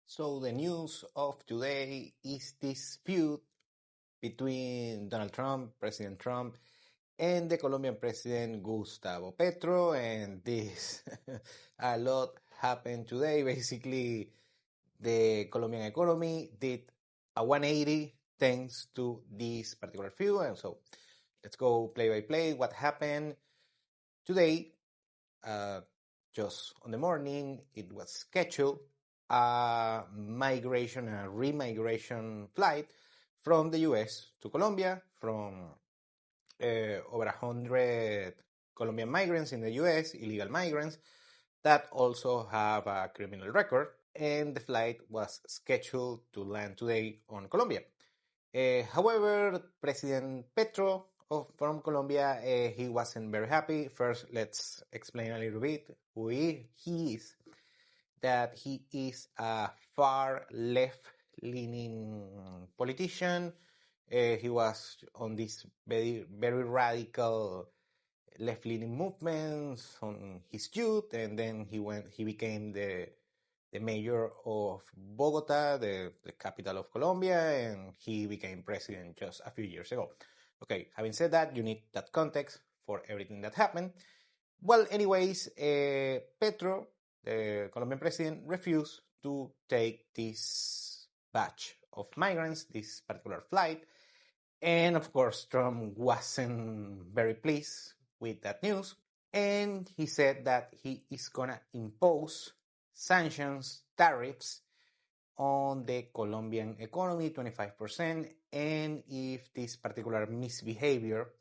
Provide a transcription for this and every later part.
So the news of today is this feud between Donald Trump, President Trump, and the Colombian president Gustavo Petro, and this a lot happened today. Basically, the Colombian economy did a 180 thanks to this particular feud, and so let's go play by play what happened today. Uh, just on the morning, it was scheduled a remigration flight from the US to Colombia from over 100 Colombian migrants in the US, illegal migrants that also have a criminal record. And the flight was scheduled to land today on Colombia. However, President Petro from Colombia, he wasn't very happy. First, let's explain a little bit who he is. That he is a far left-leaning politician. He was on this very, very radical left-leaning movements on his youth, and then he became the mayor of Bogota, the capital of Colombia, and he became president just a few years ago. Okay, having said that, you need that context for everything that happened. Well, anyways, Petro, the Colombian president, refused to take this batch of migrants, this particular flight. And of course, Trump wasn't very pleased with that news. And he said that he is going to impose sanctions, tariffs on the Colombian economy, 25%. And if this particular misbehavior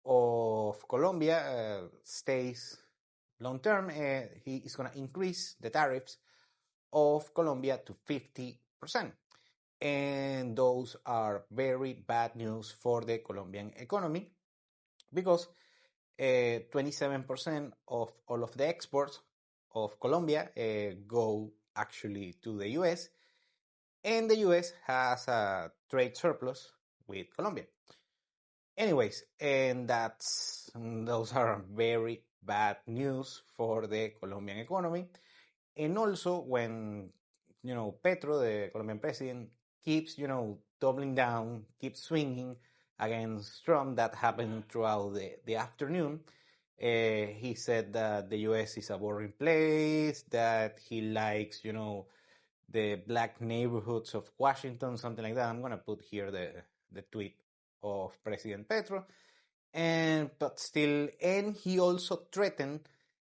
of Colombia stays long term, he is going to increase the tariffs of Colombia to 50%. And those are very bad news for the Colombian economy because 27% of all of the exports of Colombia go actually to the US, and the US has a trade surplus with Colombia. Anyways, and those are very bad news for the Colombian economy. And also when, Petro, the Colombian president, keeps, doubling down, keeps swinging against Trump, that happened throughout the afternoon. He said that the US is a boring place, that he likes, the black neighborhoods of Washington, something like that. I'm going to put here the tweet of President Petro. But still, and he also threatened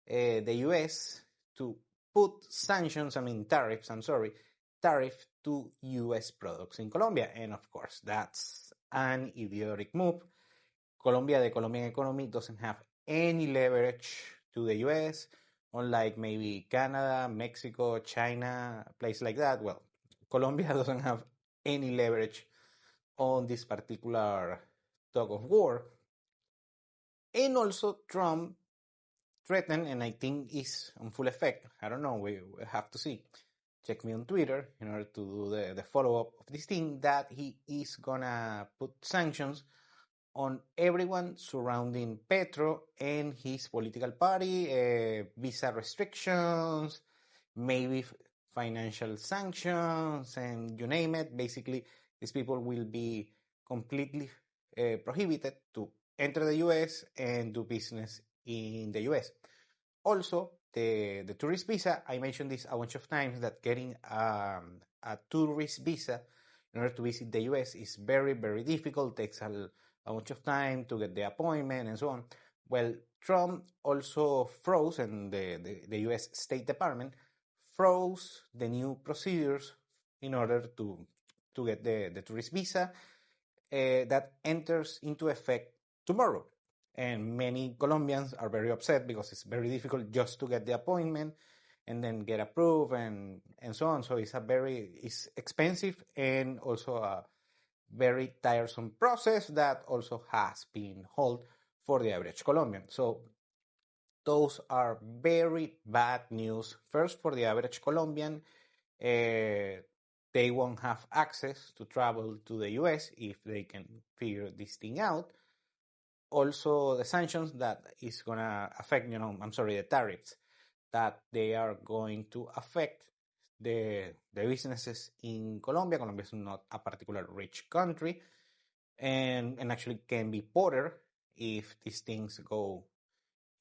the US to put tariff to US products in Colombia. And of course, that's an idiotic move. The Colombian economy doesn't have any leverage to the US, unlike maybe Canada, Mexico, China, places like that. Well, Colombia doesn't have any leverage on this particular tug of war. And also Trump threatened, and I think is on full effect. I don't know, we have to see. Check me on Twitter in order to do the follow-up of this thing, that he is gonna put sanctions on everyone surrounding Petro and his political party, visa restrictions, maybe financial sanctions, and you name it. Basically, these people will be completely prohibited to enter the US and do business in the US. Also, the tourist visa, I mentioned this a bunch of times, that getting a tourist visa in order to visit the US is very, very difficult, takes a bunch of time to get the appointment and so on. Well, Trump also froze, and the US State Department froze the new procedures in order to get the tourist visa that enters into effect tomorrow. And many Colombians are very upset because it's very difficult just to get the appointment and then get approved and so on. So it's expensive and also a very tiresome process that also has been held for the average Colombian. So those are very bad news. First, for the average Colombian, they won't have access to travel to the US if they can figure this thing out. Also, the sanctions that is going to affect, the tariffs that they are going to affect the businesses in Colombia. Colombia is not a particular rich country, and actually can be poorer if these things go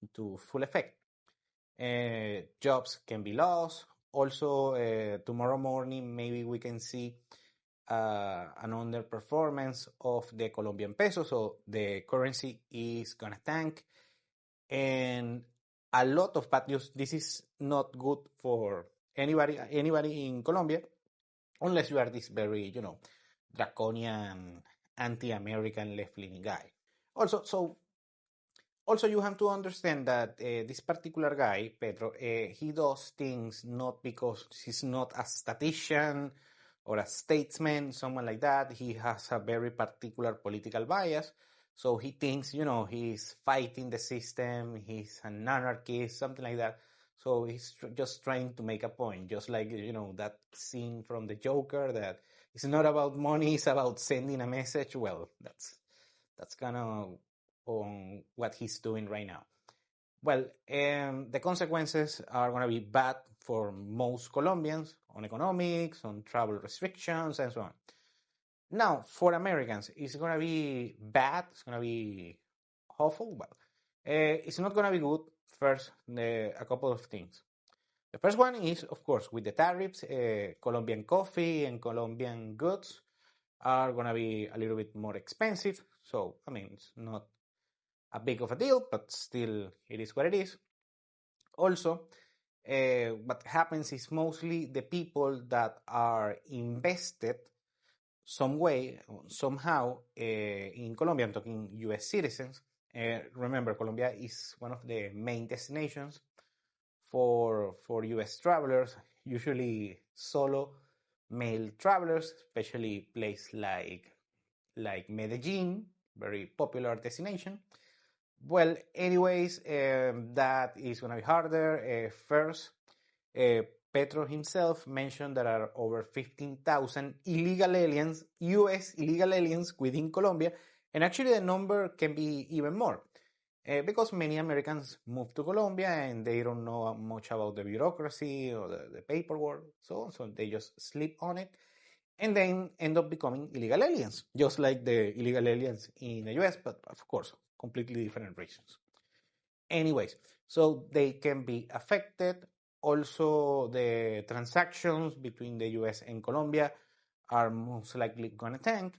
into full effect. Jobs can be lost. Also, tomorrow morning, maybe we can see an underperformance of the Colombian peso, so the currency is gonna tank, and a lot of bad news. This is not good for anybody in Colombia, unless you are this very, draconian, anti-American, left-leaning guy. Also, you have to understand that this particular guy, Petro, he does things not because he's not a statistician or a statesman, someone like that. He has a very particular political bias. So he thinks, he's fighting the system, he's an anarchist, something like that. So he's just trying to make a point, just like, that scene from the Joker that it's not about money, it's about sending a message. Well, that's kind of on what he's doing right now. Well, the consequences are going to be bad for most Colombians on economics, on travel restrictions, and so on. Now, for Americans, it's going to be bad. It's going to be awful. Well, it's not going to be good. First, a couple of things. The first one is, of course, with the tariffs, Colombian coffee and Colombian goods are going to be a little bit more expensive. So, it's not a big of a deal, but still it is what it is. Also, what happens is mostly the people that are invested some way, somehow, in Colombia. I'm talking US citizens. Remember, Colombia is one of the main destinations for US travelers, usually solo male travelers, especially places like Medellin, very popular destination. Well, anyways, that is going to be harder. First, Petro himself mentioned there are over 15,000 illegal aliens, US illegal aliens within Colombia, and actually the number can be even more. Because many Americans move to Colombia and they don't know much about the bureaucracy or the paperwork, so they just sleep on it and then end up becoming illegal aliens, just like the illegal aliens in the US, but of course, completely different reasons. Anyways, so they can be affected. Also, the transactions between the US and Colombia are most likely going to tank.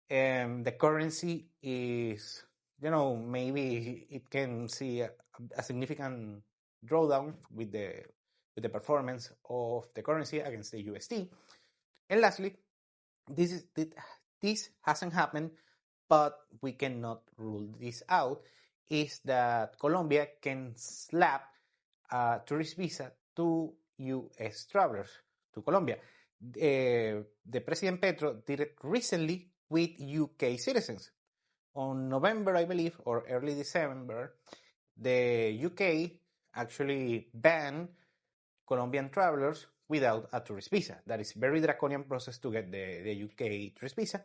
The currency is, maybe it can see a significant drawdown with the performance of the currency against the USD. And lastly, this hasn't happened, but we cannot rule this out, is that Colombia can slap a tourist visa to US travelers to Colombia. The President Petro did it recently with UK citizens. On November, I believe, or early December, the UK actually banned Colombian travelers without a tourist visa. That is a very draconian process to get the UK tourist visa.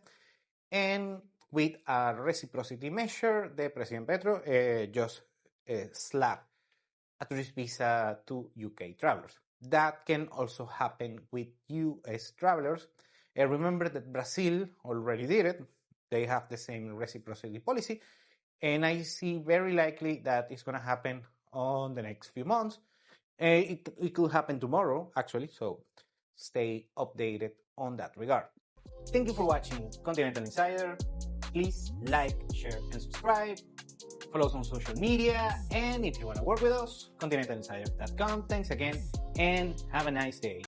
And with a reciprocity measure, the President Petro just slapped a tourist visa to UK travelers. That can also happen with US travelers. Remember that Brazil already did it. They have the same reciprocity policy. And I see very likely that it's going to happen on the next few months. It could happen tomorrow, actually. So stay updated on that regard. Thank you for watching Continental Insider. Please like, share, and subscribe. Follow us on social media. And if you want to work with us, continentalinsider.com. Thanks again, and have a nice day.